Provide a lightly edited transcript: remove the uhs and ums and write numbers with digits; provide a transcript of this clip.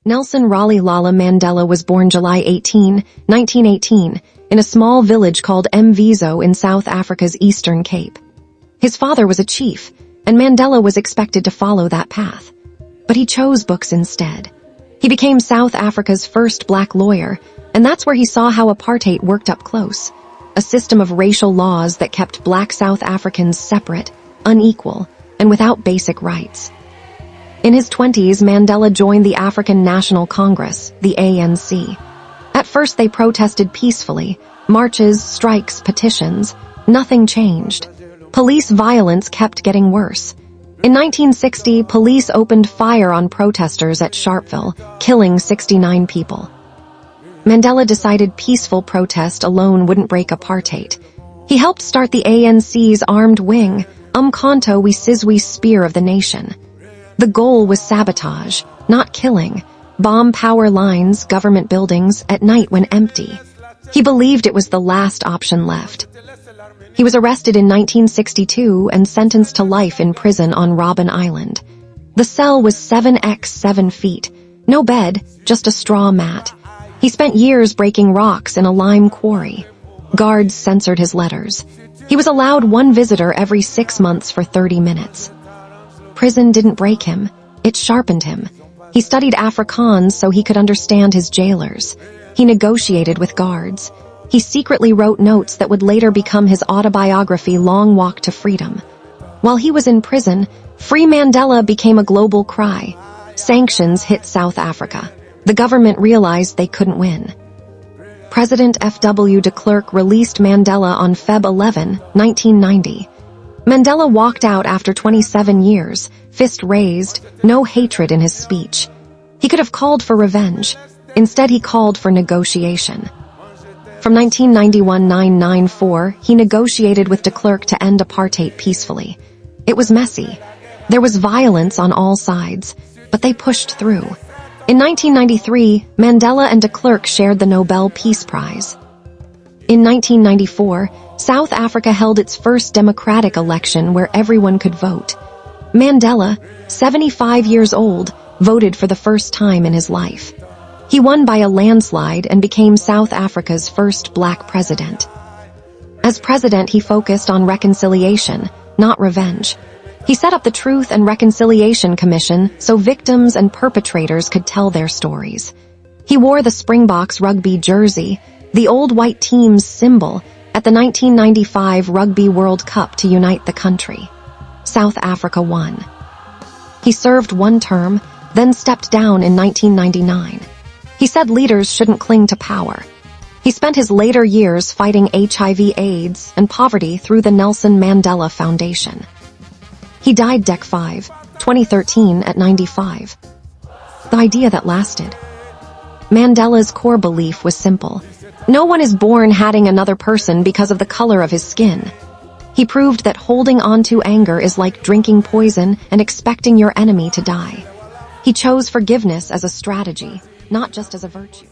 Nelson Raleigh Mandela was born July 18, 1918, in a small village called Mvezo in South Africa's Eastern Cape. His father was a chief, and Mandela was expected to follow that path. But he chose books instead. He became South Africa's first black lawyer, and that's where he saw how apartheid worked up close, a system of racial laws that kept black South Africans separate, unequal, and without basic rights. In his 20s, Mandela joined the African National Congress, the ANC. At first they protested peacefully, marches, strikes, petitions. Nothing changed. Police violence kept getting worse. In 1960, police opened fire on protesters at Sharpeville, killing 69 people. Mandela decided peaceful protest alone wouldn't break apartheid. He helped start the ANC's armed wing, Umkhonto we Sizwe Spear of the Nation. The goal was sabotage, not killing. Bomb power lines, government buildings, at night when empty. He believed it was the last option left. He was arrested in 1962 and sentenced to life in prison on Robben Island. The cell was 7x7 feet. No bed, just a straw mat. He spent years breaking rocks in a lime quarry. Guards censored his letters. He was allowed one visitor every 6 months for 30 minutes. Prison didn't break him, it sharpened him. He studied Afrikaans so he could understand his jailers. He negotiated with guards. He secretly wrote notes that would later become his autobiography, Long Walk to Freedom. While he was in prison, Free Mandela became a global cry. Sanctions hit South Africa. The government realized they couldn't win. President F.W. de Klerk released Mandela on Feb 11, 1990. Mandela walked out after 27 years, fist raised, no hatred in his speech. He could have called for revenge. Instead, he called for negotiation. From 1991-994, he negotiated with de Klerk to end apartheid peacefully. It was messy. There was violence on all sides, but they pushed through. In 1993, Mandela and de Klerk shared the Nobel Peace Prize. In 1994, South Africa held its first democratic election where everyone could vote. Mandela, 75 years old, voted for the first time in his life. He won by a landslide and became South Africa's first black president. As president, he focused on reconciliation, not revenge. He set up the Truth and Reconciliation Commission so victims and perpetrators could tell their stories. He wore the Springboks rugby jersey, the old white team's symbol, at the 1995 Rugby World Cup to unite the country. South Africa won. He served one term, then stepped down in 1999. He said leaders shouldn't cling to power. He spent his later years fighting HIV/AIDS and poverty through the Nelson Mandela Foundation. He died Dec 5, 2013 at 95. The idea that lasted. Mandela's core belief was simple. No one is born hating another person because of the color of his skin. He proved that holding on to anger is like drinking poison and expecting your enemy to die. He chose forgiveness as a strategy, not just as a virtue.